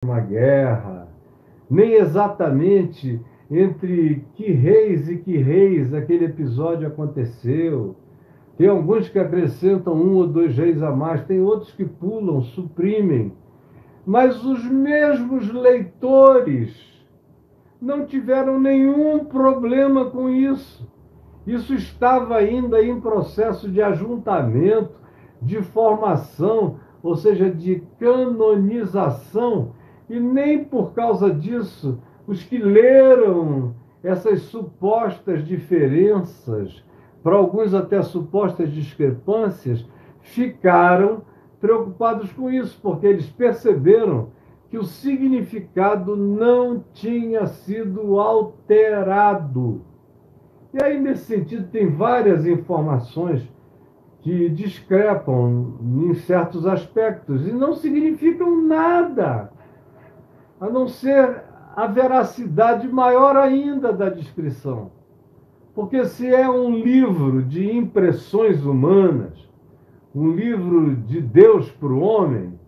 uma guerra, nem exatamente entre que reis e que reis aquele episódio aconteceu. Tem alguns que acrescentam um ou dois reis a mais, tem outros que pulam, suprimem. Mas os mesmos leitores não tiveram nenhum problema com isso. Isso estava ainda em processo de ajuntamento, de formação, ou seja, de canonização, e nem por causa disso os que leram essas supostas diferenças, para alguns até supostas discrepâncias, ficaram preocupados com isso, porque eles perceberam que o significado não tinha sido alterado. E aí, nesse sentido, tem várias informações que discrepam em certos aspectos e não significam nada, a não ser a veracidade maior ainda da descrição. Porque se é um livro de impressões humanas, um livro de Deus para o homem,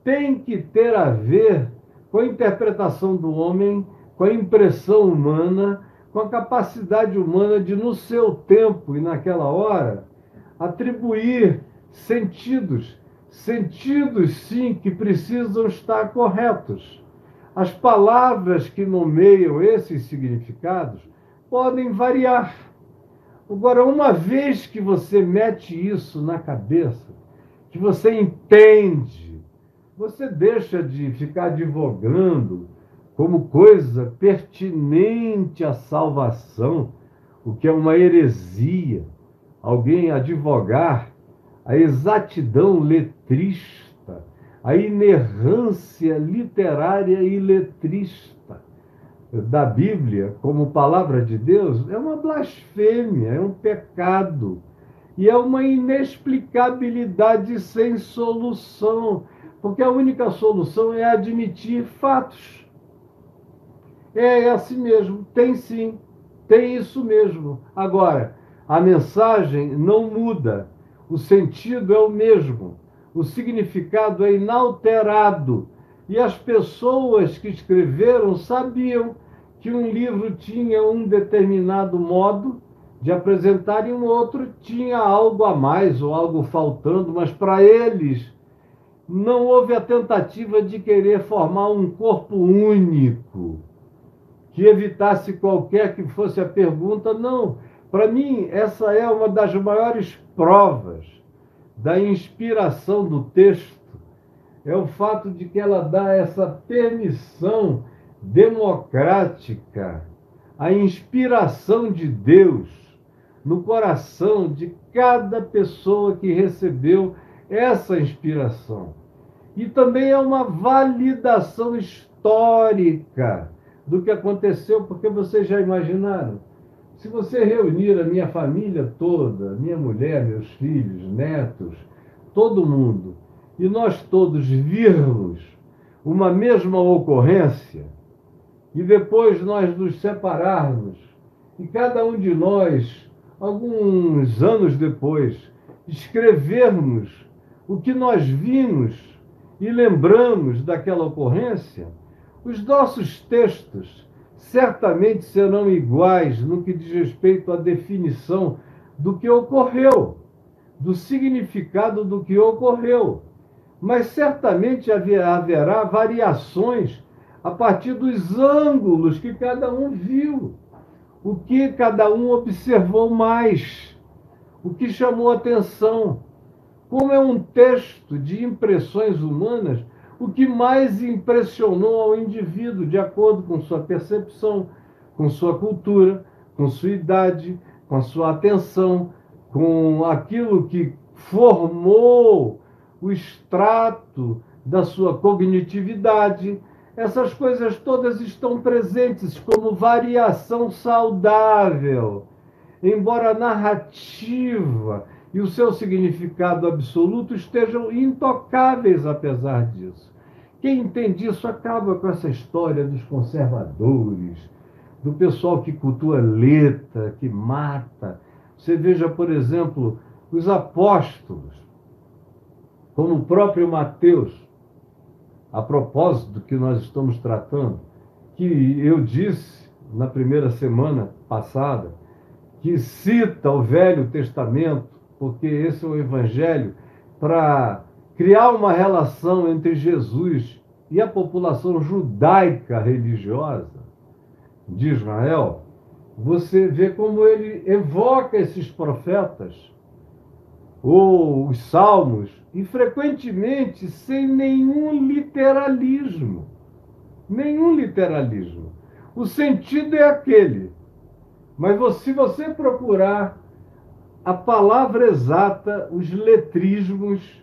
tem que ter a ver com a interpretação do homem, com a impressão humana, com a capacidade humana de, no seu tempo e naquela hora, atribuir sentidos. Sentidos, sim, que precisam estar corretos. As palavras que nomeiam esses significados podem variar. Agora, uma vez que você mete isso na cabeça, que você entende, você deixa de ficar advogando como coisa pertinente à salvação, o que é uma heresia. Alguém advogar a exatidão letrista, a inerrância literária e letrista da Bíblia como palavra de Deus é uma blasfêmia, é um pecado. E é uma inexplicabilidade sem solução, porque a única solução é admitir fatos. É assim mesmo, tem sim, tem isso mesmo. Agora, a mensagem não muda, o sentido é o mesmo, o significado é inalterado. E as pessoas que escreveram sabiam que um livro tinha um determinado modo de apresentar e um outro tinha algo a mais ou algo faltando, mas para eles não houve a tentativa de querer formar um corpo único que evitasse qualquer que fosse a pergunta. Não. Para mim, essa é uma das maiores provas da inspiração do texto. É o fato de que ela dá essa permissão democrática, a inspiração de Deus no coração de cada pessoa que recebeu essa inspiração. E também é uma validação histórica do que aconteceu, porque vocês já imaginaram? Se você reunir a minha família toda, minha mulher, meus filhos, netos, todo mundo, e nós todos virmos uma mesma ocorrência, e depois nós nos separarmos, e cada um de nós, alguns anos depois, escrevermos o que nós vimos e lembramos daquela ocorrência, os nossos textos certamente serão iguais no que diz respeito à definição do que ocorreu, do significado do que ocorreu. Mas certamente haverá variações a partir dos ângulos que cada um viu, o que cada um observou mais, o que chamou atenção. Como é um texto de impressões humanas, o que mais impressionou ao indivíduo, de acordo com sua percepção, com sua cultura, com sua idade, com a sua atenção, com aquilo que formou o extrato da sua cognitividade. Essas coisas todas estão presentes como variação saudável, embora a narrativa e o seu significado absoluto estejam intocáveis apesar disso. Quem entende isso acaba com essa história dos conservadores, do pessoal que cultua letra, que mata. Você veja, por exemplo, os apóstolos, como o próprio Mateus. a propósito do que nós estamos tratando, que eu disse na primeira semana passada, que cita o Velho Testamento, porque esse é o Evangelho, para criar uma relação entre Jesus e a população judaica religiosa de Israel. Você vê como ele evoca esses profetas, ou os salmos, e frequentemente sem nenhum literalismo. Nenhum literalismo. O sentido é aquele. Mas se você procurar a palavra exata, os letrismos,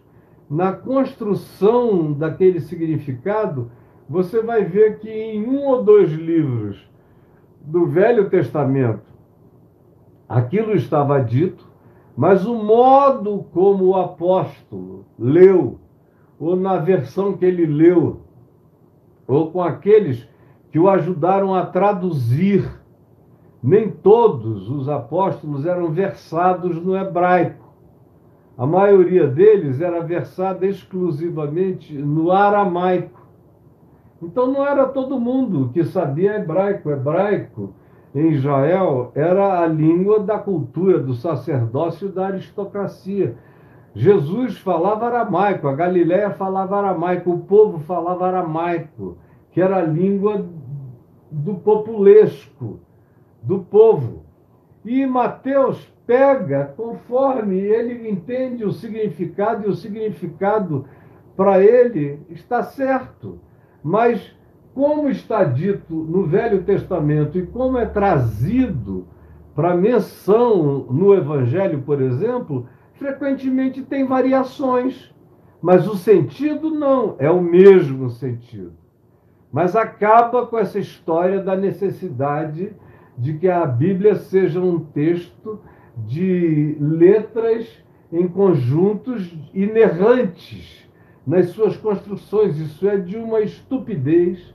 na construção daquele significado, você vai ver que em um ou dois livros do Velho Testamento aquilo estava dito, mas o modo como o apóstolo leu, ou na versão que ele leu, ou com aqueles que o ajudaram a traduzir, nem todos os apóstolos eram versados no hebraico. A maioria deles era versada exclusivamente no aramaico. Então não era todo mundo que sabia hebraico. Hebraico, em Israel, era a língua da cultura, do sacerdócio e da aristocracia. Jesus falava aramaico, a Galiléia falava aramaico, o povo falava aramaico, que era a língua do populesco, do povo. E Mateus pega conforme ele entende o significado, e o significado para ele está certo. Mas como está dito no Velho Testamento e como é trazido para menção no Evangelho, por exemplo, frequentemente tem variações. Mas o sentido não, é o mesmo sentido. Mas acaba com essa história da necessidade de que a Bíblia seja um texto de letras em conjuntos inerrantes nas suas construções. Isso é de uma estupidez,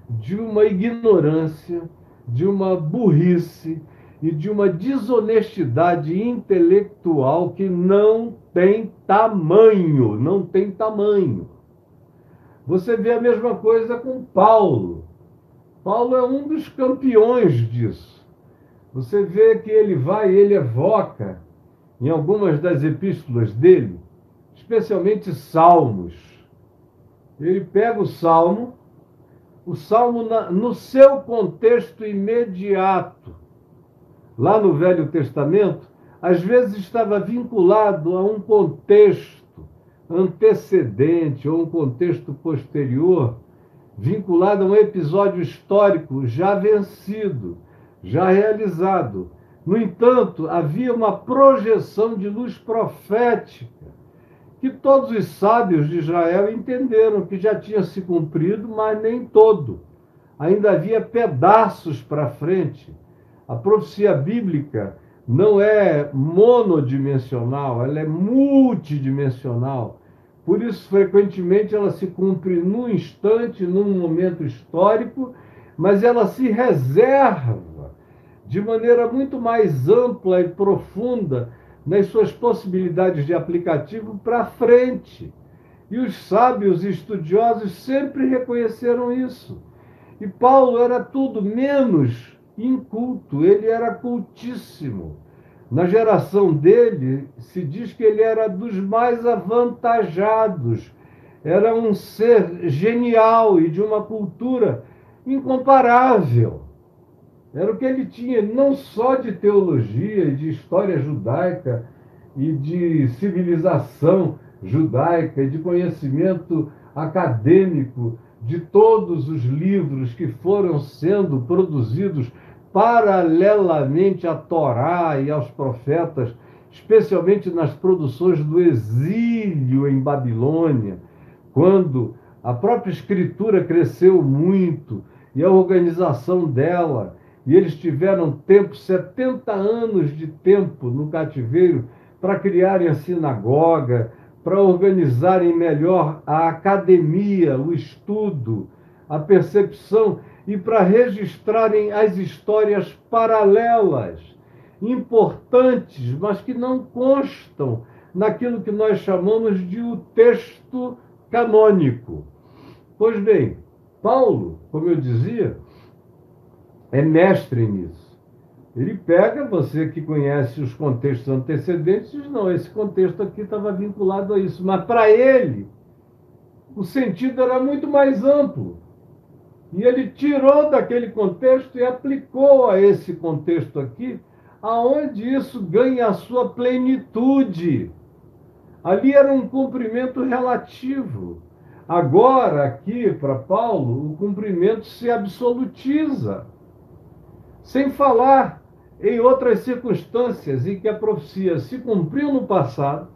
de uma ignorância, de uma burrice e de uma desonestidade intelectual que não tem tamanho, não tem tamanho. Você vê a mesma coisa com Paulo. Paulo é um dos campeões disso. Você vê que ele evoca em algumas das epístolas dele, especialmente salmos. Ele pega o salmo no seu contexto imediato, lá no Velho Testamento, às vezes estava vinculado a um contexto antecedente ou um contexto posterior, vinculado a um episódio histórico já vencido, já realizado. No entanto, havia uma projeção de luz profética que todos os sábios de Israel entenderam que já tinha se cumprido, mas nem todo. Ainda havia pedaços para frente. A profecia bíblica não é monodimensional, ela é multidimensional. Por isso, frequentemente, ela se cumpre num instante, num momento histórico, mas ela se reserva de maneira muito mais ampla e profunda nas suas possibilidades de aplicativo para frente. E os sábios e estudiosos sempre reconheceram isso. E Paulo era tudo menos inculto, ele era cultíssimo. Na geração dele, se diz que ele era dos mais avantajados. Era um ser genial e de uma cultura incomparável. Era o que ele tinha, não só de teologia e de história judaica e de civilização judaica e de conhecimento acadêmico de todos os livros que foram sendo produzidos paralelamente à Torá e aos profetas, especialmente nas produções do exílio em Babilônia, quando a própria escritura cresceu muito e a organização dela, e eles tiveram 70 anos de tempo no cativeiro para criarem a sinagoga, para organizarem melhor a academia, o estudo, a percepção, e para registrarem as histórias paralelas, importantes, mas que não constam naquilo que nós chamamos de o texto canônico. Pois bem, Paulo, como eu dizia, é mestre nisso. Ele pega, você que conhece os contextos antecedentes, diz, não, esse contexto aqui estava vinculado a isso. Mas para ele, o sentido era muito mais amplo. E ele tirou daquele contexto e aplicou a esse contexto aqui, aonde isso ganha a sua plenitude. Ali era um cumprimento relativo. Agora, aqui, para Paulo, o cumprimento se absolutiza. Sem falar em outras circunstâncias em que a profecia se cumpriu no passado,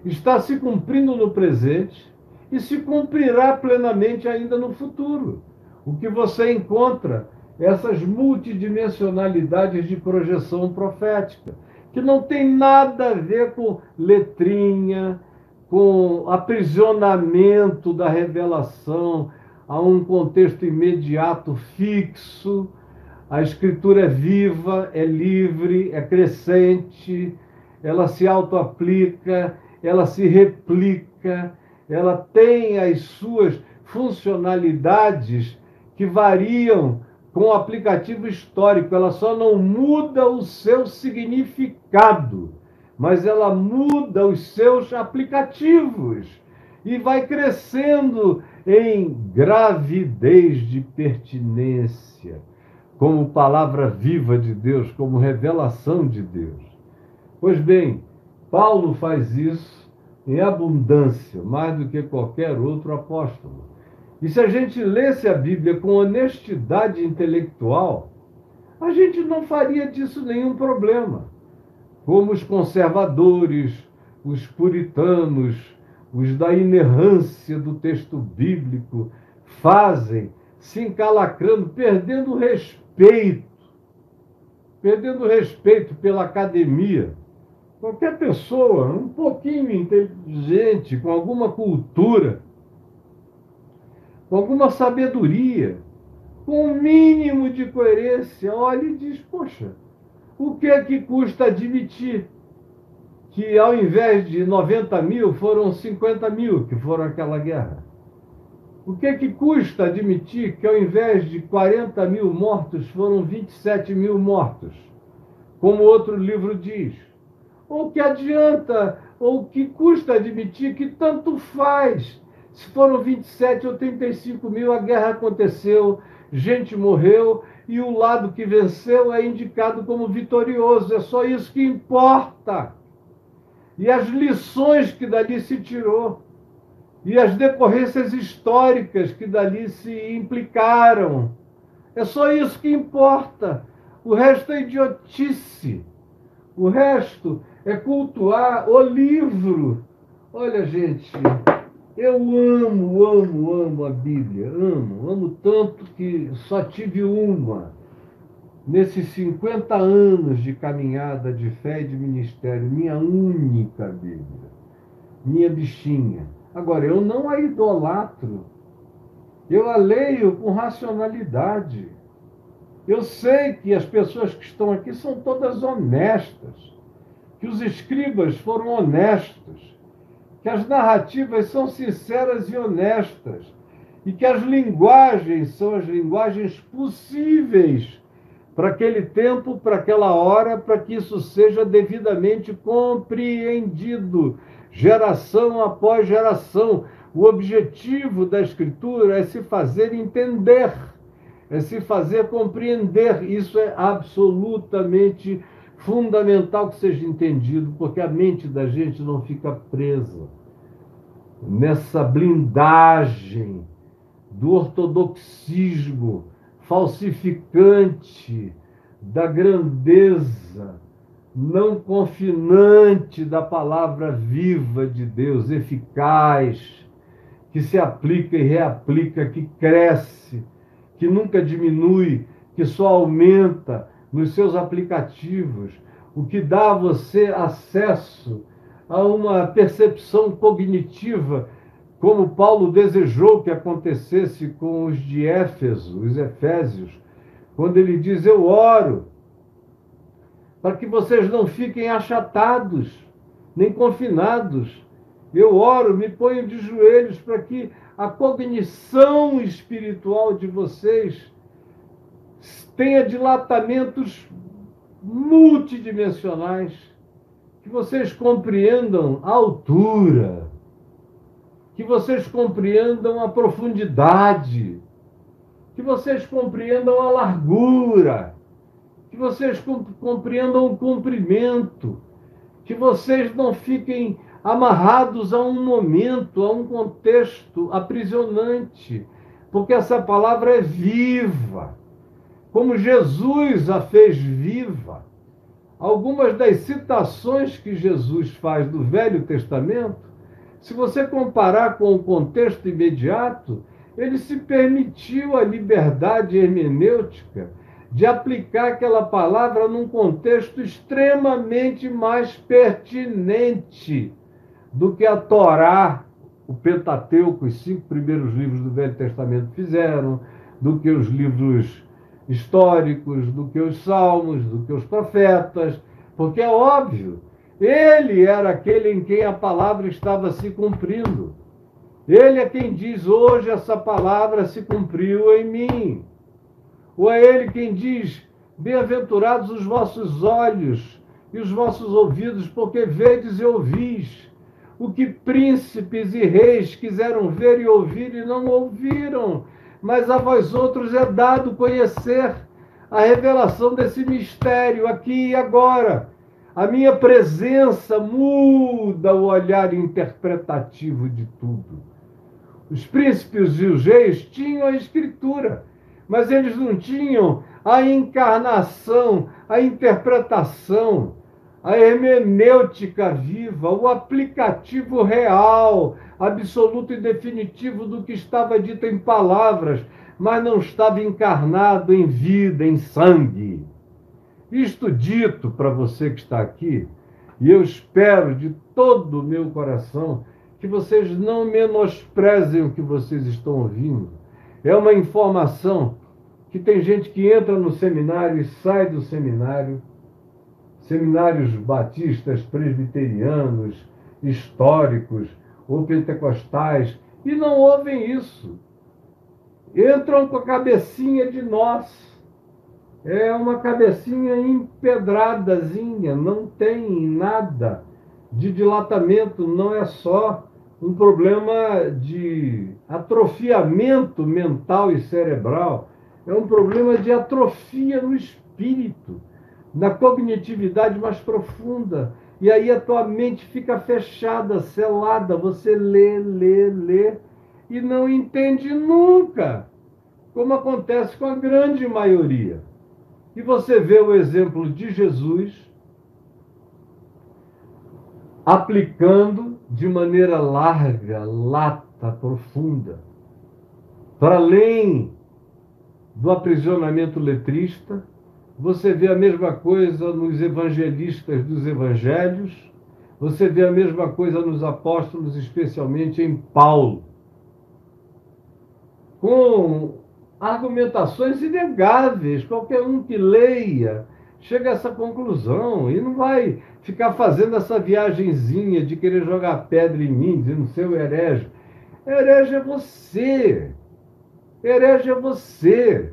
está se cumprindo no presente e se cumprirá plenamente ainda no futuro. O que você encontra essas multidimensionalidades de projeção profética, que não tem nada a ver com letrinha, com aprisionamento da revelação a um contexto imediato fixo. A escritura é viva, é livre, é crescente, ela se auto-aplica, ela se replica, ela tem as suas funcionalidades que variam com o aplicativo histórico, ela só não muda o seu significado, mas ela muda os seus aplicativos e vai crescendo em gravidez de pertinência, como palavra viva de Deus, como revelação de Deus. Pois bem, Paulo faz isso em abundância, mais do que qualquer outro apóstolo. E se a gente lesse a Bíblia com honestidade intelectual, a gente não faria disso nenhum problema. Como os conservadores, os puritanos, os da inerrância do texto bíblico fazem, se encalacrando, perdendo respeito pela academia. Qualquer pessoa, um pouquinho inteligente, com alguma cultura, com alguma sabedoria, com um mínimo de coerência, olha e diz, poxa, o que é que custa admitir que ao invés de 90 mil, foram 50 mil que foram aquela guerra? O que é que custa admitir que ao invés de 40 mil mortos, foram 27 mil mortos? Como outro livro diz. Ou que adianta, ou que custa admitir que tanto faz. Se foram 27 ou 35 mil, a guerra aconteceu, gente morreu, e o lado que venceu é indicado como vitorioso. É só isso que importa. E as lições que dali se tirou, e as decorrências históricas que dali se implicaram. É só isso que importa. O resto é idiotice. O resto é cultuar o livro. Olha, gente, eu amo a Bíblia. Amo tanto que só tive uma. Nesses 50 anos de caminhada de fé e de ministério, minha única Bíblia, minha bichinha. Agora, eu não a idolatro, eu a leio com racionalidade. Eu sei que as pessoas que estão aqui são todas honestas, que os escribas foram honestos, que as narrativas são sinceras e honestas, e que as linguagens são as linguagens possíveis para aquele tempo, para aquela hora, para que isso seja devidamente compreendido, geração após geração. O objetivo da Escritura é se fazer entender, é se fazer compreender. Isso é absolutamente fundamental que seja entendido, porque a mente da gente não fica presa nessa blindagem do ortodoxismo falsificante da grandeza não confinante da palavra viva de Deus, eficaz, que se aplica e reaplica, que cresce, que nunca diminui, que só aumenta nos seus aplicativos, o que dá a você acesso a uma percepção cognitiva, como Paulo desejou que acontecesse com os de Éfeso, os Efésios, quando ele diz, eu oro para que vocês não fiquem achatados, nem confinados. Eu oro, me ponho de joelhos para que a cognição espiritual de vocês tenha dilatamentos multidimensionais, que vocês compreendam a altura, que vocês compreendam a profundidade, que vocês compreendam a largura, que vocês compreendam o comprimento, que vocês não fiquem amarrados a um momento, a um contexto aprisionante, porque essa palavra é viva, como Jesus a fez viva. Algumas das citações que Jesus faz do Velho Testamento, se você comparar com o contexto imediato, ele se permitiu a liberdade hermenêutica de aplicar aquela palavra num contexto extremamente mais pertinente do que a Torá, o Pentateuco, os 5 primeiros livros do Velho Testamento fizeram, do que os livros históricos, do que os salmos, do que os profetas, porque é óbvio, ele era aquele em quem a palavra estava se cumprindo. Ele é quem diz, hoje essa palavra se cumpriu em mim. Ou é ele quem diz, bem-aventurados os vossos olhos e os vossos ouvidos, porque vedes e ouvis o que príncipes e reis quiseram ver e ouvir e não ouviram, mas a vós outros é dado conhecer a revelação desse mistério aqui e agora. A minha presença muda o olhar interpretativo de tudo. Os príncipes e os reis tinham a escritura, mas eles não tinham a encarnação, a interpretação, a hermenêutica viva, o aplicativo real, absoluto e definitivo do que estava dito em palavras, mas não estava encarnado em vida, em sangue. Isto dito para você que está aqui, e eu espero de todo o meu coração que vocês não menosprezem o que vocês estão ouvindo. É uma informação que tem gente que entra no seminário e sai do seminário, seminários batistas, presbiterianos, históricos ou pentecostais, e não ouvem isso. Entram com a cabecinha de nós. É uma cabecinha empedradazinha, não tem nada de dilatamento, não é só um problema de atrofiamento mental e cerebral, é um problema de atrofia no espírito, na cognitividade mais profunda. E aí a tua mente fica fechada, selada, você lê, e não entende nunca, como acontece com a grande maioria. E você vê o exemplo de Jesus aplicando de maneira larga, lata, profunda, para além do aprisionamento letrista. Você vê a mesma coisa nos evangelistas dos evangelhos, você vê a mesma coisa nos apóstolos, especialmente em Paulo, com argumentações inegáveis. Qualquer um que leia chega a essa conclusão e não vai ficar fazendo essa viagenzinha de querer jogar pedra em mim, dizendo seu herege. Herege é você. Herege é você.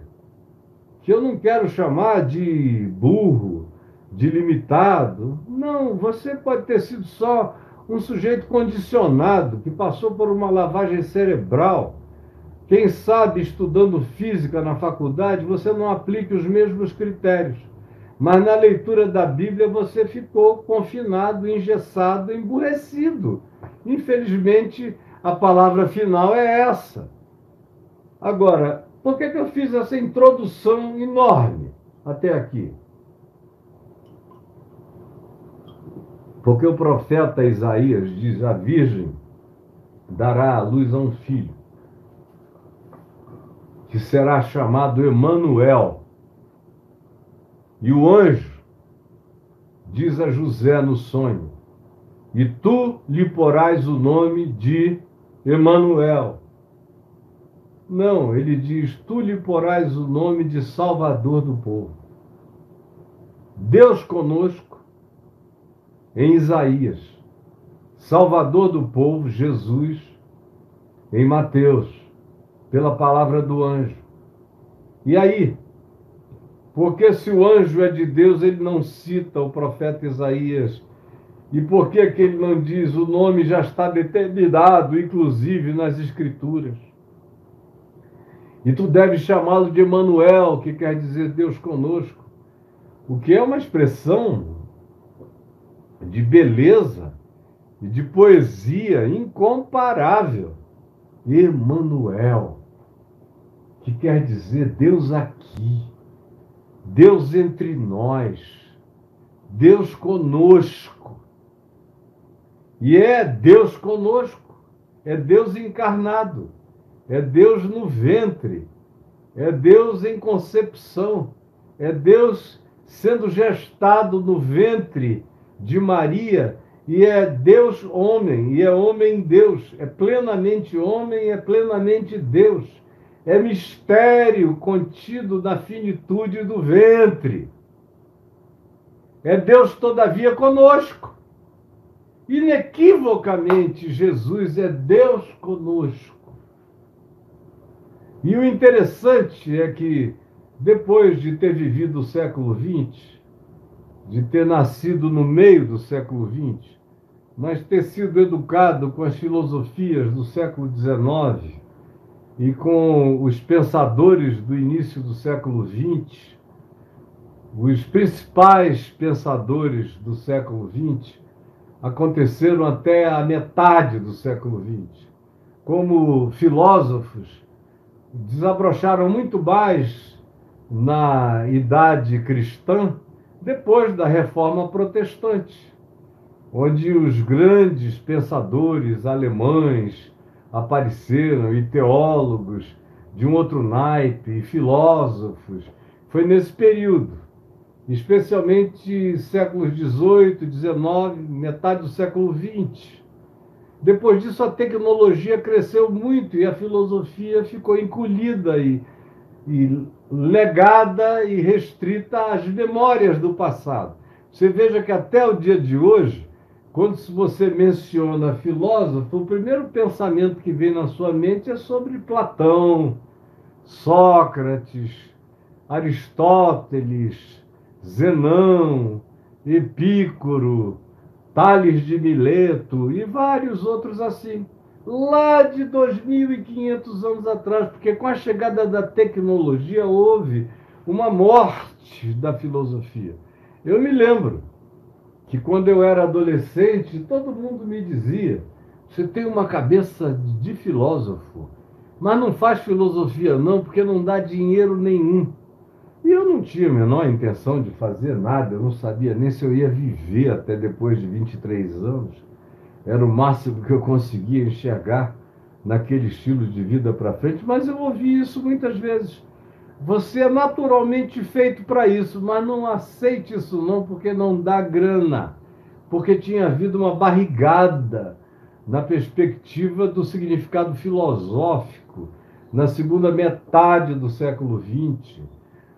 Que eu não quero chamar de burro, de limitado. Não, você pode ter sido só um sujeito condicionado, que passou por uma lavagem cerebral. Quem sabe, estudando física na faculdade, você não aplique os mesmos critérios. Mas na leitura da Bíblia você ficou confinado, engessado, emburrecido. Infelizmente, a palavra final é essa. Agora, por que eu fiz essa introdução enorme até aqui? Porque o profeta Isaías diz: a virgem dará à luz a um filho, que será chamado Emanuel. E o anjo diz a José no sonho: e tu lhe porás o nome de Emanuel. Não, ele diz: tu lhe porás o nome de Salvador do povo. Deus conosco, em Isaías, Salvador do povo, Jesus, em Mateus, pela palavra do anjo. E aí? Porque se o anjo é de Deus, ele não cita o profeta Isaías. E por que ele não diz o nome já está determinado, inclusive nas Escrituras? E tu deves chamá-lo de Emanuel, que quer dizer Deus conosco. O que é uma expressão de beleza e de poesia incomparável. Emanuel, que quer dizer Deus aqui, Deus entre nós, Deus conosco. E é Deus conosco, é Deus encarnado, é Deus no ventre, é Deus em concepção, é Deus sendo gestado no ventre de Maria, e é Deus homem, e é homem Deus, é plenamente homem, é plenamente Deus, é mistério contido na finitude do ventre. É Deus todavia conosco. Inequivocamente, Jesus é Deus conosco. E o interessante é que, depois de ter vivido o século XX, de ter nascido no meio do século XX, mas ter sido educado com as filosofias do século XIX e com os pensadores do início do século XX, os principais pensadores do século XX aconteceram até a metade do século XX. Como filósofos, desabrocharam muito mais na idade cristã, depois da Reforma Protestante, onde os grandes pensadores alemães apareceram, e teólogos de um outro naipe, e filósofos. Foi nesse período, especialmente séculos XVIII, XIX, metade do século XX. Depois disso, a tecnologia cresceu muito e a filosofia ficou encolhida e legada e restrita às memórias do passado. Você veja que até o dia de hoje, quando você menciona filósofo, o primeiro pensamento que vem na sua mente é sobre Platão, Sócrates, Aristóteles, Zenão, Epícoro, Tales de Mileto e vários outros assim, lá de 2.500 anos atrás, porque com a chegada da tecnologia houve uma morte da filosofia. Eu me lembro que quando eu era adolescente, todo mundo me dizia: você tem uma cabeça de filósofo, mas não faz filosofia não, porque não dá dinheiro nenhum. E eu não tinha a menor intenção de fazer nada, eu não sabia nem se eu ia viver até depois de 23 anos. Era o máximo que eu conseguia enxergar naquele estilo de vida para frente, mas eu ouvi isso muitas vezes. Você é naturalmente feito para isso, mas não aceite isso não, porque não dá grana. Porque tinha havido uma barrigada na perspectiva do significado filosófico na segunda metade do século XX.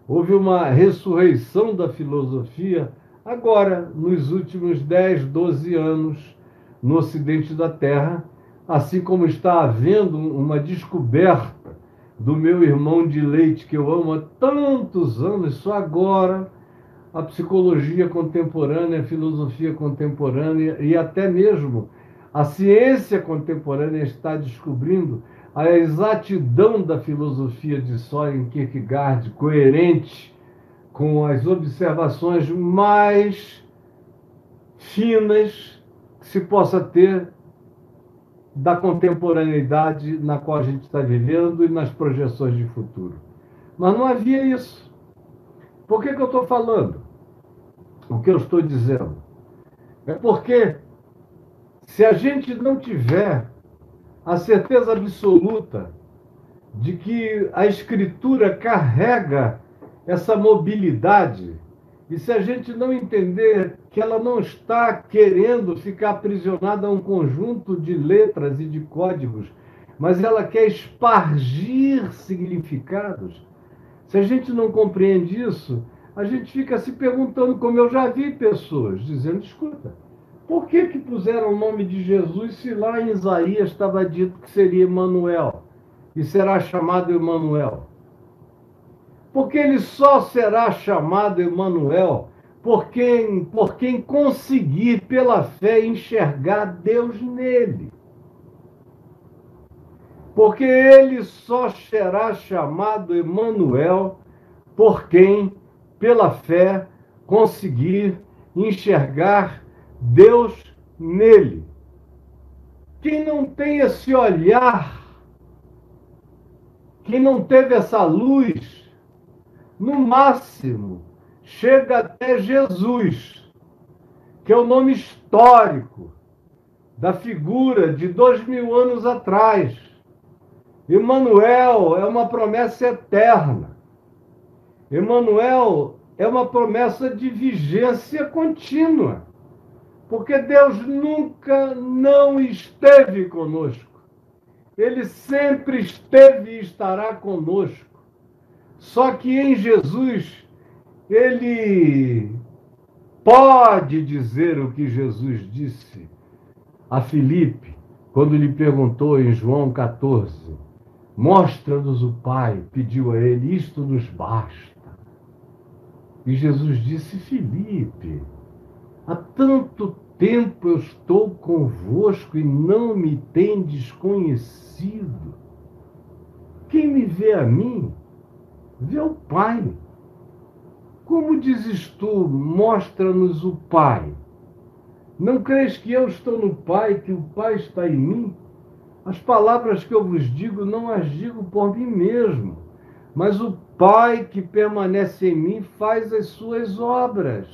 Houve uma ressurreição da filosofia agora, nos últimos 10, 12 anos, no ocidente da Terra, assim como está havendo uma descoberta do meu irmão de leite, que eu amo há tantos anos, só agora a psicologia contemporânea, a filosofia contemporânea e até mesmo a ciência contemporânea está descobrindo a exatidão da filosofia de Søren Kierkegaard, coerente com as observações mais finas que se possa ter da contemporaneidade na qual a gente está vivendo e nas projeções de futuro. Mas não havia isso. Por que eu estou falando o que eu estou dizendo? É porque se a gente não tiver a certeza absoluta de que a Escritura carrega essa mobilidade, e se a gente não entender que ela não está querendo ficar aprisionada a um conjunto de letras e de códigos, mas ela quer espargir significados, se a gente não compreende isso, a gente fica se perguntando, como eu já vi pessoas dizendo: escuta, Por que que puseram o nome de Jesus se lá em Isaías estava dito que seria Emanuel e será chamado Emanuel? Porque ele só será chamado Emanuel por quem conseguir pela fé enxergar Deus nele. Porque ele só será chamado Emanuel por quem, pela fé, conseguir enxergar Deus nele. Quem não tem esse olhar, quem não teve essa luz, no máximo, chega até Jesus, que é o nome histórico da figura de 2000 anos atrás. Emanuel é uma promessa eterna. Emanuel é uma promessa de vigência contínua, porque Deus nunca não esteve conosco. Ele sempre esteve e estará conosco. Só que em Jesus, ele pode dizer o que Jesus disse a Filipe, quando lhe perguntou em João 14, mostra-nos o Pai, pediu a ele, isto nos basta. E Jesus disse, Filipe, há tanto tempo eu estou convosco e não me tendes conhecido. Quem me vê a mim, vê o Pai. Como dizes tu, mostra-nos o Pai? Não crês que eu estou no Pai, que o Pai está em mim? As palavras que eu vos digo, não as digo por mim mesmo, mas o Pai que permanece em mim faz as suas obras.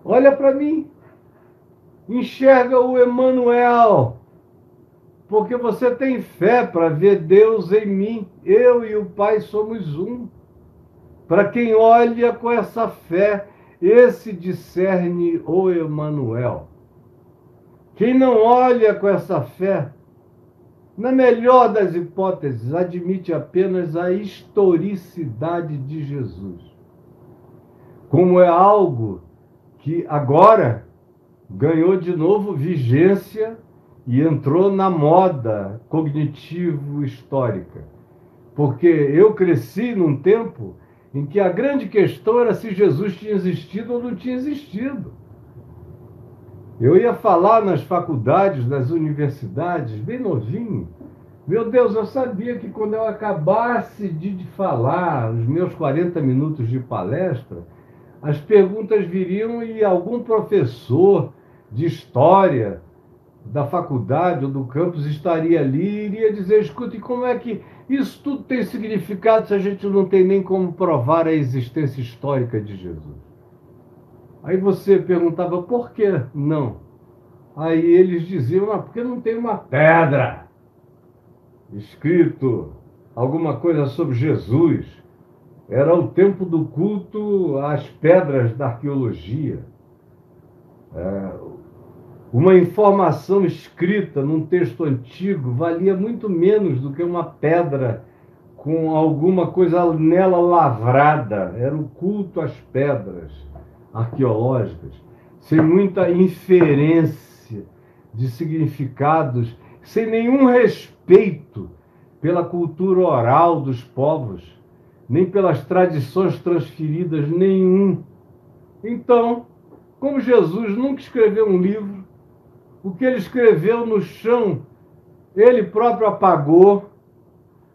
Olha para mim, enxerga o Emanuel, porque você tem fé para ver Deus em mim. Eu e o Pai somos um. Para quem olha com essa fé, esse discerne o Emanuel. Quem não olha com essa fé, na melhor das hipóteses, admite apenas a historicidade de Jesus. Como é algo que agora ganhou de novo vigência e entrou na moda cognitivo-histórica. Porque eu cresci num tempo em que a grande questão era se Jesus tinha existido ou não tinha existido. Eu ia falar nas faculdades, nas universidades, bem novinho. Meu Deus, eu sabia que quando eu acabasse de falar os meus 40 minutos de palestra, as perguntas viriam e algum professor de história da faculdade ou do campus estaria ali e iria dizer, escuta, e como é que isso tudo tem significado se a gente não tem nem como provar a existência histórica de Jesus? Aí você perguntava, por que não? Aí eles diziam, porque não tem uma pedra escrito alguma coisa sobre Jesus. Era o tempo do culto às pedras da arqueologia. Uma informação escrita num texto antigo valia muito menos do que uma pedra com alguma coisa nela lavrada. Era o culto às pedras arqueológicas, sem muita inferência de significados, sem nenhum respeito pela cultura oral dos povos, nem pelas tradições transferidas, nenhum. Então, como Jesus nunca escreveu um livro, o que ele escreveu no chão, ele próprio apagou.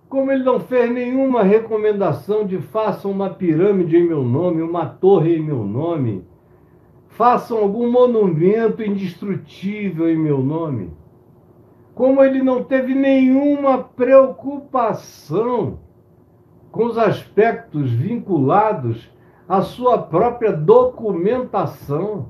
Como ele não fez nenhuma recomendação de façam uma pirâmide em meu nome, uma torre em meu nome, façam algum monumento indestrutível em meu nome. Como ele não teve nenhuma preocupação com os aspectos vinculados à sua própria documentação.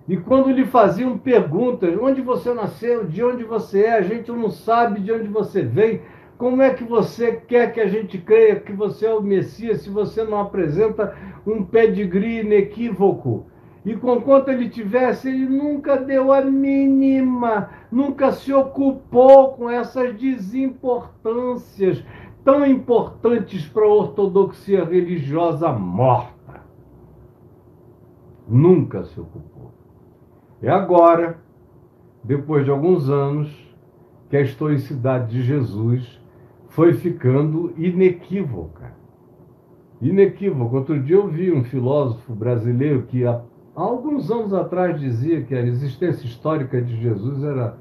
E quando lhe faziam perguntas, onde você nasceu, de onde você é, a gente não sabe de onde você vem, como é que você quer que a gente creia que você é o Messias se você não apresenta um pedigree inequívoco? E conquanto ele tivesse, ele nunca deu a mínima, nunca se ocupou com essas desimportâncias tão importantes para a ortodoxia religiosa morta. Nunca se ocupou. É agora, depois de alguns anos, que a historicidade de Jesus foi ficando inequívoca. Inequívoco. Outro dia eu vi um filósofo brasileiro que há alguns anos atrás dizia que a existência histórica de Jesus era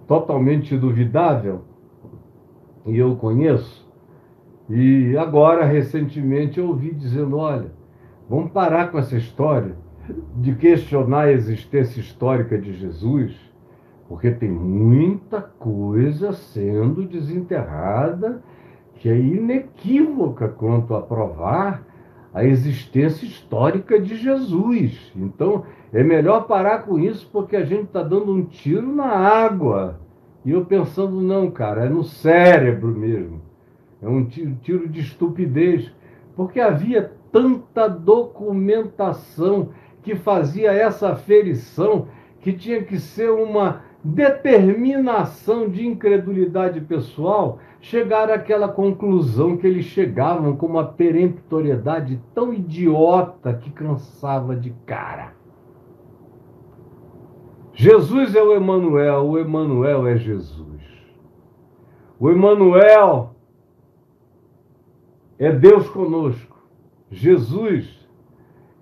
totalmente duvidável, e eu conheço. E agora, recentemente, eu ouvi dizendo, olha, vamos parar com essa história de questionar a existência histórica de Jesus, porque tem muita coisa sendo desenterrada que é inequívoca quanto a provar a existência histórica de Jesus. Então, é melhor parar com isso, porque a gente está dando um tiro na água. E eu pensando, não, cara, é no cérebro mesmo. É um tiro de estupidez, porque havia tanta documentação que fazia essa aferição, que tinha que ser uma determinação de incredulidade pessoal chegar àquela conclusão que eles chegavam com uma peremptoriedade tão idiota que cansava de cara. Jesus é o Emanuel é Jesus. O Emanuel é Deus conosco. Jesus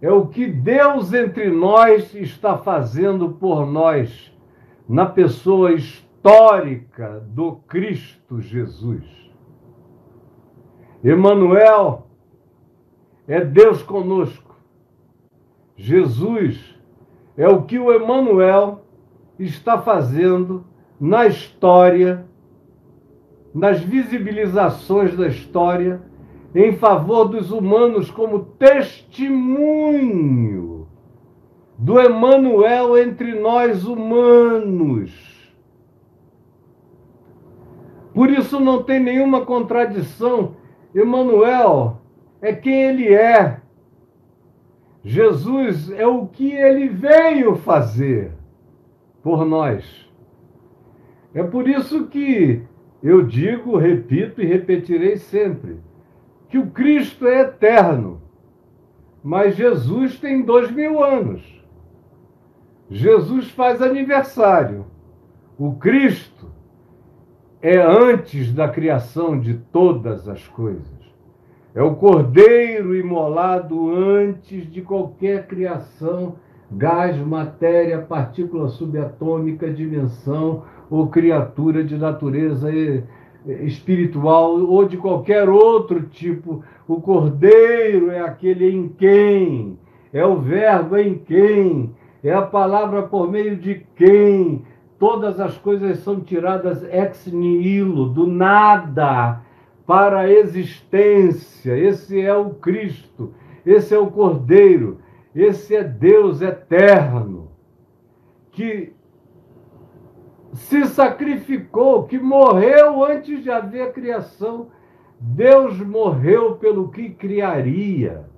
é o que Deus entre nós está fazendo por nós, na pessoa histórica do Cristo Jesus. Emanuel é Deus conosco. Jesus é o que o Emanuel está fazendo na história, nas visibilizações da história, em favor dos humanos como testemunho do Emanuel entre nós humanos. Por isso não tem nenhuma contradição. Emanuel é quem ele é. Jesus é o que ele veio fazer por nós. É por isso que eu digo, repito e repetirei sempre, que o Cristo é eterno, mas Jesus tem 2000 anos. Jesus faz aniversário. O Cristo é antes da criação de todas as coisas. É o Cordeiro imolado antes de qualquer criação, gás, matéria, partícula subatômica, dimensão ou criatura de natureza espiritual ou de qualquer outro tipo. O Cordeiro é aquele em quem, é o Verbo em quem, é a palavra por meio de quem todas as coisas são tiradas ex nihilo, do nada, para a existência. Esse é o Cristo, esse é o Cordeiro, esse é Deus eterno, que se sacrificou, que morreu antes de haver a criação. Deus morreu pelo que criaria.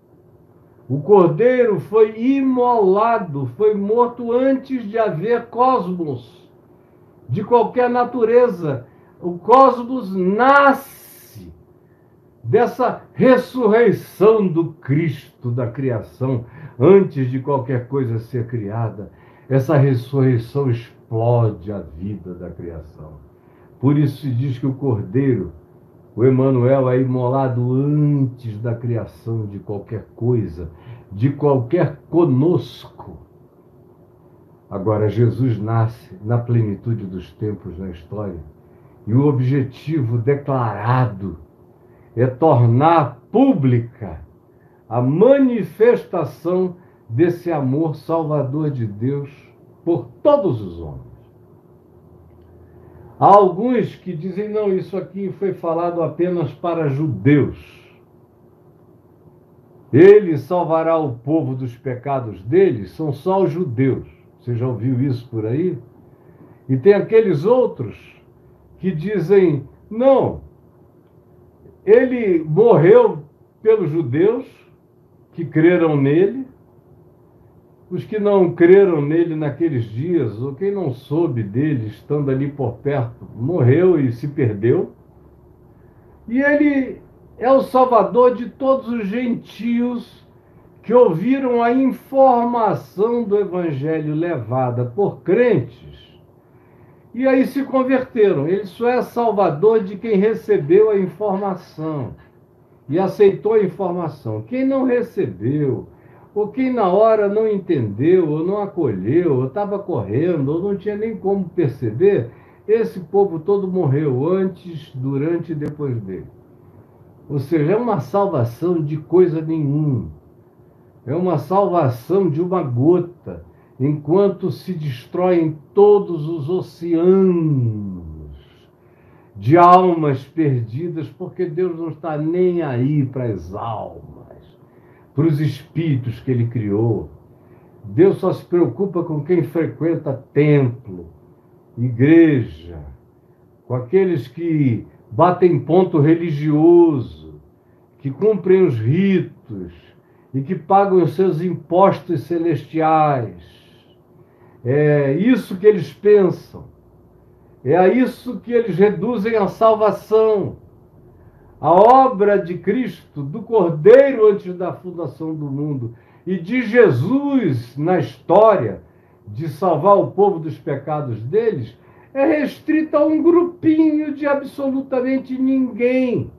O Cordeiro foi imolado, foi morto antes de haver cosmos, de qualquer natureza. O cosmos nasce dessa ressurreição do Cristo da criação, antes de qualquer coisa ser criada. Essa ressurreição explode a vida da criação. Por isso se diz que o Cordeiro, o Emanuel, é imolado antes da criação de qualquer coisa, de qualquer conosco. Agora, Jesus nasce na plenitude dos tempos na história, e o objetivo declarado é tornar pública a manifestação desse amor salvador de Deus por todos os homens. Há alguns que dizem, não, isso aqui foi falado apenas para judeus. Ele salvará o povo dos pecados deles, são só os judeus. Você já ouviu isso por aí? E tem aqueles outros que dizem, não, ele morreu pelos judeus que creram nele, os que não creram nele naqueles dias, ou quem não soube dele, estando ali por perto, morreu e se perdeu. E ele é o salvador de todos os gentios que ouviram a informação do Evangelho levada por crentes e aí se converteram. Ele só é salvador de quem recebeu a informação e aceitou a informação. Quem não recebeu, ou quem na hora não entendeu, ou não acolheu, ou estava correndo, ou não tinha nem como perceber, esse povo todo morreu antes, durante e depois dele. Ou seja, é uma salvação de coisa nenhuma. É uma salvação de uma gota, enquanto se destroem todos os oceanos de almas perdidas, porque Deus não está nem aí para as almas, para os espíritos que Ele criou. Deus só se preocupa com quem frequenta templo, igreja, com aqueles que batem ponto religioso, que cumprem os ritos e que pagam os seus impostos celestiais. É isso que eles pensam. É a isso que eles reduzem a salvação. A obra de Cristo, do Cordeiro antes da fundação do mundo e de Jesus na história de salvar o povo dos pecados deles, é restrita a um grupinho de absolutamente ninguém.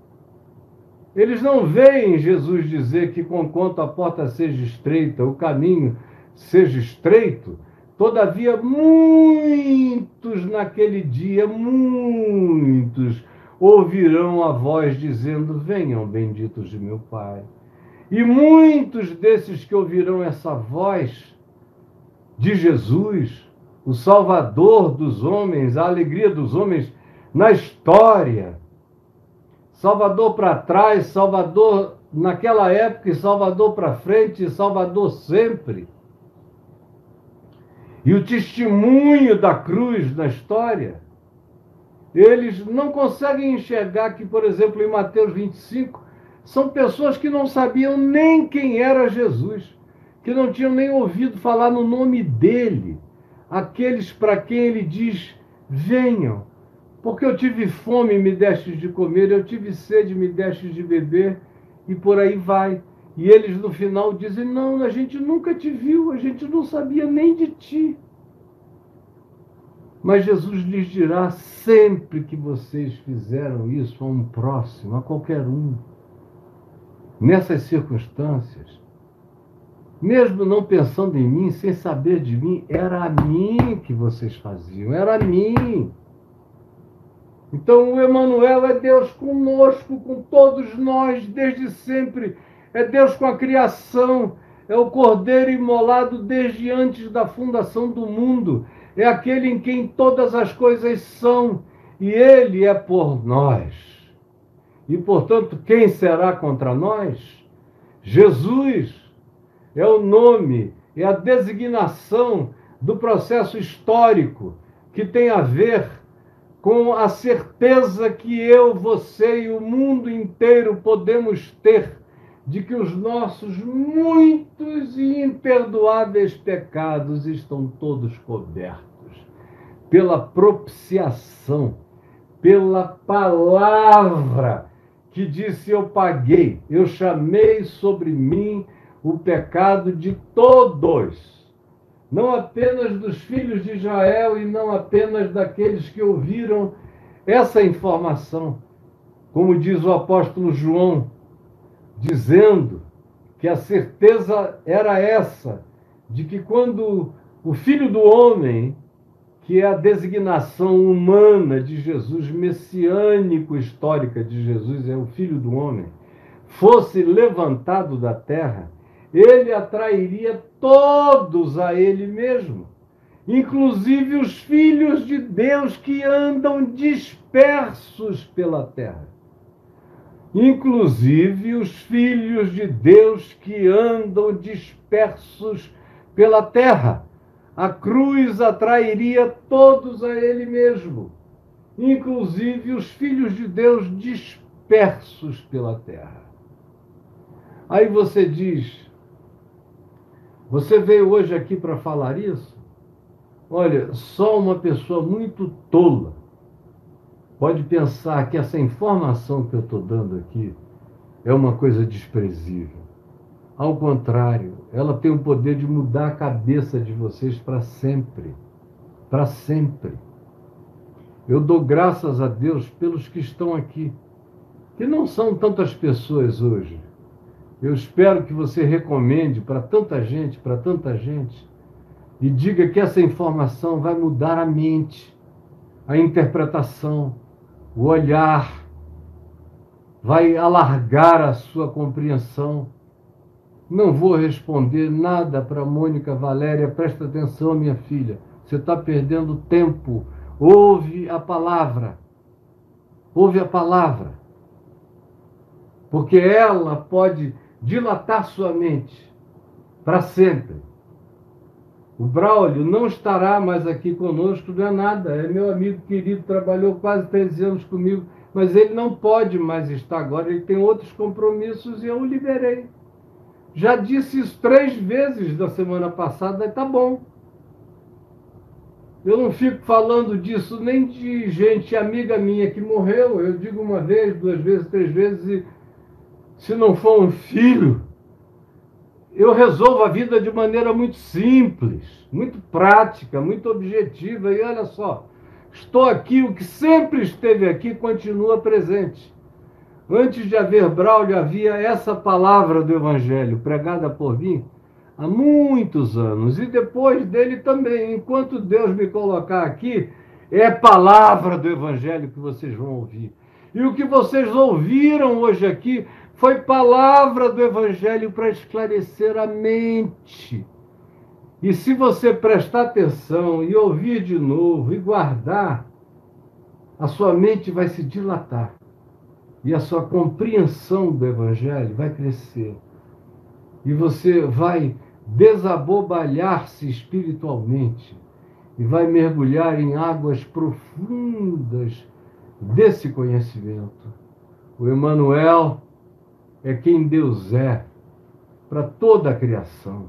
Eles não veem Jesus dizer que, conquanto a porta seja estreita, o caminho seja estreito, todavia muitos naquele dia, muitos, ouvirão a voz dizendo: venham, benditos de meu Pai. E muitos desses que ouvirão essa voz de Jesus, o Salvador dos homens, a alegria dos homens na história, Salvador para trás, Salvador naquela época, e Salvador para frente, e Salvador sempre. E o testemunho da cruz na história, eles não conseguem enxergar que, por exemplo, em Mateus 25, são pessoas que não sabiam nem quem era Jesus, que não tinham nem ouvido falar no nome dele, aqueles para quem ele diz: venham, porque eu tive fome e me destes de comer, eu tive sede e me destes de beber, e por aí vai. E eles no final dizem: não, a gente nunca te viu, a gente não sabia nem de ti. Mas Jesus lhes dirá: sempre que vocês fizeram isso a um próximo, a qualquer um, nessas circunstâncias, mesmo não pensando em mim, sem saber de mim, era a mim que vocês faziam, era a mim. Então o Emanuel é Deus conosco, com todos nós, desde sempre. É Deus com a criação, é o Cordeiro imolado desde antes da fundação do mundo. É aquele em quem todas as coisas são, e ele é por nós. E, portanto, quem será contra nós? Jesus é o nome, é a designação do processo histórico que tem a ver com a certeza que eu, você e o mundo inteiro podemos ter de que os nossos muitos e imperdoáveis pecados estão todos cobertos pela propiciação, pela palavra que disse: eu paguei, eu chamei sobre mim o pecado de todos, não apenas dos filhos de Israel e não apenas daqueles que ouviram essa informação, como diz o apóstolo João, dizendo que a certeza era essa, de que quando o Filho do Homem, que é a designação humana de Jesus, messiânico histórica de Jesus, é o Filho do Homem, fosse levantado da terra, ele atrairia todos a ele mesmo, inclusive os filhos de Deus que andam dispersos pela terra. Inclusive os filhos de Deus que andam dispersos pela terra. A cruz atrairia todos a ele mesmo, inclusive os filhos de Deus dispersos pela terra. Aí você diz: você veio hoje aqui para falar isso? Olha, só uma pessoa muito tola pode pensar que essa informação que eu estou dando aqui é uma coisa desprezível. Ao contrário, ela tem o poder de mudar a cabeça de vocês para sempre. Para sempre. Eu dou graças a Deus pelos que estão aqui, que não são tantas pessoas hoje. Eu espero que você recomende para tanta gente, e diga que essa informação vai mudar a mente, a interpretação, o olhar, vai alargar a sua compreensão. Não vou responder nada para Mônica Valéria, presta atenção, minha filha, você está perdendo tempo. Ouve a palavra, porque ela pode dilatar sua mente para sempre. O Braulio não estará mais aqui conosco, não é nada, é meu amigo querido, trabalhou quase 13 anos comigo, mas ele não pode mais estar agora, ele tem outros compromissos e eu o liberei. Já disse isso 3 vezes da semana passada, tá bom. Eu não fico falando disso nem de gente amiga minha que morreu, eu digo 1 vez, 2 vezes, 3 vezes, e se não for um filho, eu resolvo a vida de maneira muito simples, muito prática, muito objetiva. E olha só, estou aqui, o que sempre esteve aqui continua presente. Antes de haver Braulio, havia essa palavra do Evangelho, pregada por mim há muitos anos. E depois dele também. Enquanto Deus me colocar aqui, é palavra do Evangelho que vocês vão ouvir. E o que vocês ouviram hoje aqui foi palavra do Evangelho para esclarecer a mente. E se você prestar atenção e ouvir de novo e guardar, a sua mente vai se dilatar. E a sua compreensão do Evangelho vai crescer. E você vai desabobalhar-se espiritualmente. E vai mergulhar em águas profundas desse conhecimento. O Emmanuel é quem Deus é para toda a criação.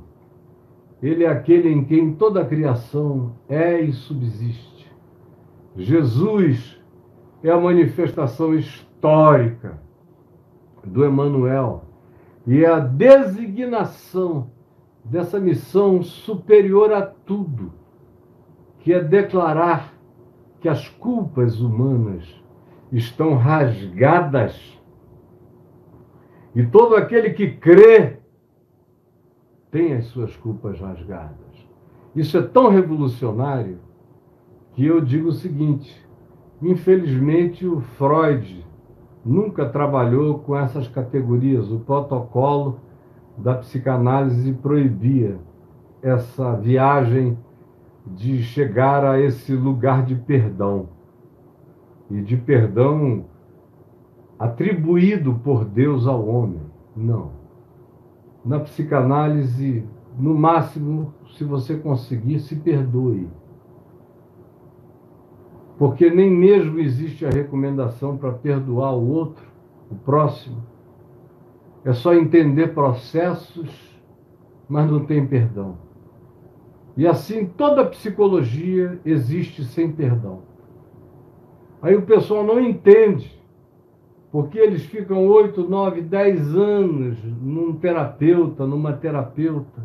Ele é aquele em quem toda a criação é e subsiste. Jesus é a manifestação histórica do Emmanuel e é a designação dessa missão superior a tudo, que é declarar que as culpas humanas estão rasgadas. E todo aquele que crê tem as suas culpas rasgadas. Isso é tão revolucionário que eu digo o seguinte: infelizmente o Freud nunca trabalhou com essas categorias. O protocolo da psicanálise proibia essa viagem de chegar a esse lugar de perdão. E de perdão atribuído por Deus ao homem. Não. Na psicanálise, no máximo, se você conseguir, se perdoe. Porque nem mesmo existe a recomendação para perdoar o outro, o próximo. É só entender processos, mas não tem perdão. E assim, toda a psicologia existe sem perdão. Aí o pessoal não entende, porque eles ficam 8, 9, 10 anos numa terapeuta,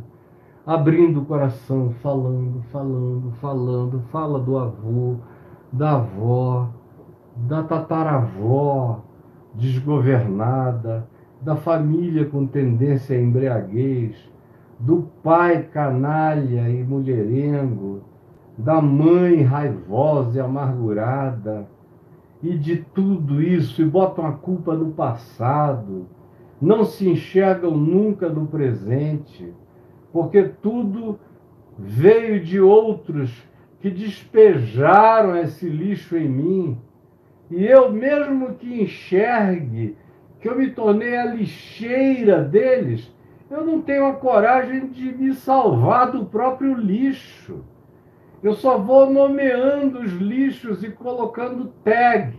abrindo o coração, falando, fala do avô, da avó, da tataravó desgovernada, da família com tendência à embriaguez, do pai canalha e mulherengo, da mãe raivosa e amargurada, e de tudo isso, e botam a culpa no passado, não se enxergam nunca no presente, porque tudo veio de outros que despejaram esse lixo em mim, e eu mesmo que enxergue que eu me tornei a lixeira deles, eu não tenho a coragem de me salvar do próprio lixo. Eu só vou nomeando os lixos e colocando tag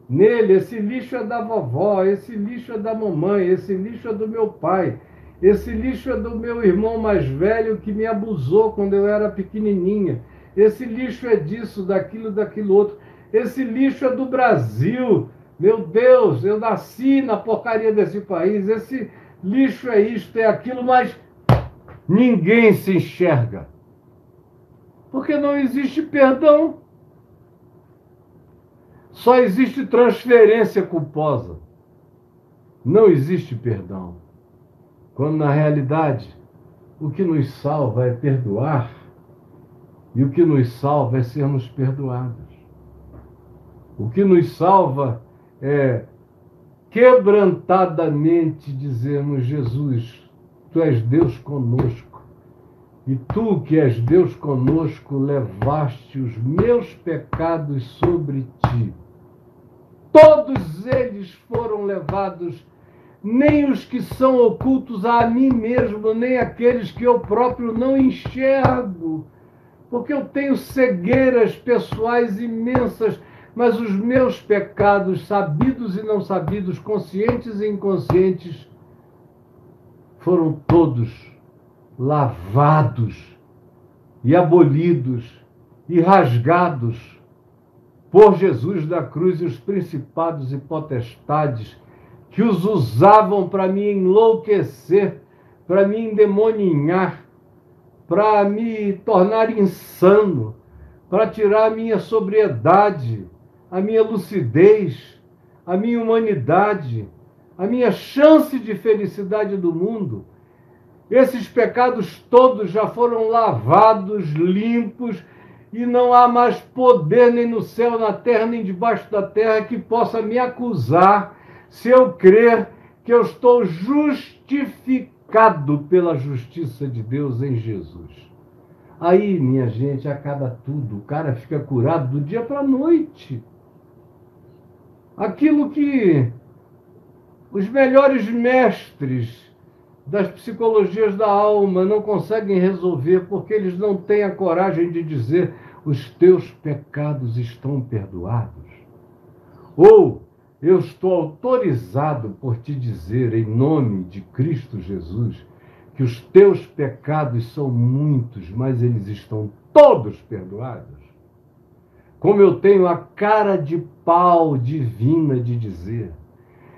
nele. Esse lixo é da vovó, esse lixo é da mamãe, esse lixo é do meu pai, esse lixo é do meu irmão mais velho que me abusou quando eu era pequenininha, esse lixo é disso, daquilo outro, esse lixo é do Brasil. Meu Deus, eu nasci na porcaria desse país, esse lixo é isto, é aquilo, mas ninguém se enxerga. Porque não existe perdão. Só existe transferência culposa. Não existe perdão. Quando na realidade o que nos salva é perdoar e o que nos salva é sermos perdoados. O que nos salva é quebrantadamente dizermos: Jesus, Tu és Deus conosco, e Tu que és Deus conosco levaste os meus pecados sobre Ti. Todos eles foram levados, nem os que são ocultos a mim mesmo, nem aqueles que eu próprio não enxergo, porque eu tenho cegueiras pessoais imensas, mas os meus pecados, sabidos e não sabidos, conscientes e inconscientes, foram todos lavados e abolidos e rasgados por Jesus da cruz e os principados e potestades que os usavam para me enlouquecer, para me endemoninhar, para me tornar insano, para tirar a minha sobriedade, a minha lucidez, a minha humanidade, a minha chance de felicidade do mundo. Esses pecados todos já foram lavados, limpos, e não há mais poder nem no céu, na terra, nem debaixo da terra que possa me acusar se eu crer que eu estou justificado pela justiça de Deus em Jesus. Aí, minha gente, acaba tudo. O cara fica curado do dia para a noite. Aquilo que os melhores mestres das psicologias da alma não conseguem resolver porque eles não têm a coragem de dizer: os teus pecados estão perdoados. Ou eu estou autorizado por te dizer, em nome de Cristo Jesus, que os teus pecados são muitos, mas eles estão todos perdoados. Como eu tenho a cara de pau divina de dizer,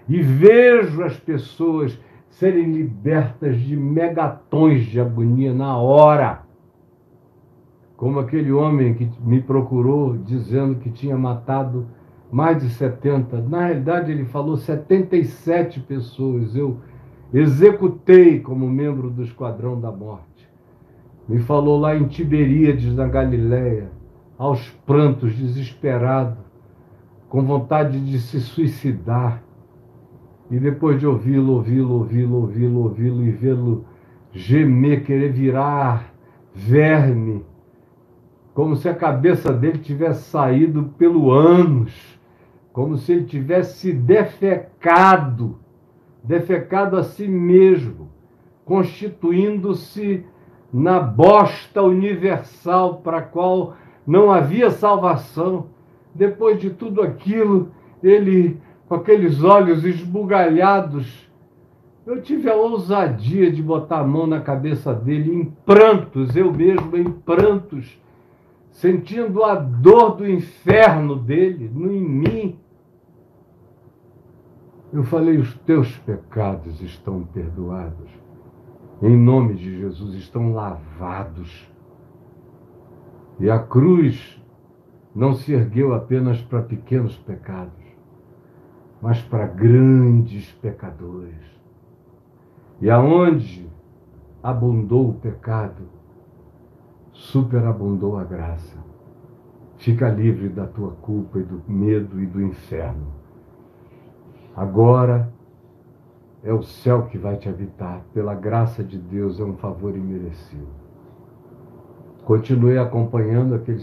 e vejo as pessoas serem libertas de megatons de agonia na hora. Como aquele homem que me procurou dizendo que tinha matado mais de 70. Na realidade, ele falou 77 pessoas. Eu executei como membro do Esquadrão da Morte. Me falou lá em Tiberíades, na Galileia, aos prantos, desesperado, com vontade de se suicidar. E depois de ouvi-lo e vê-lo gemer, querer virar verme, como se a cabeça dele tivesse saído pelo ânus, como se ele tivesse defecado a si mesmo, constituindo-se na bosta universal para a qual não havia salvação. Depois de tudo aquilo, ele, com aqueles olhos esbugalhados, eu tive a ousadia de botar a mão na cabeça dele em prantos, eu mesmo em prantos, sentindo a dor do inferno dele em mim. Eu falei: os teus pecados estão perdoados. Em nome de Jesus, estão lavados. E a cruz não se ergueu apenas para pequenos pecados, mas para grandes pecadores. E aonde abundou o pecado, superabundou a graça. Fica livre da tua culpa e do medo e do inferno. Agora é o céu que vai te habitar. Pela graça de Deus, é um favor imerecido. Continuei acompanhando aqueles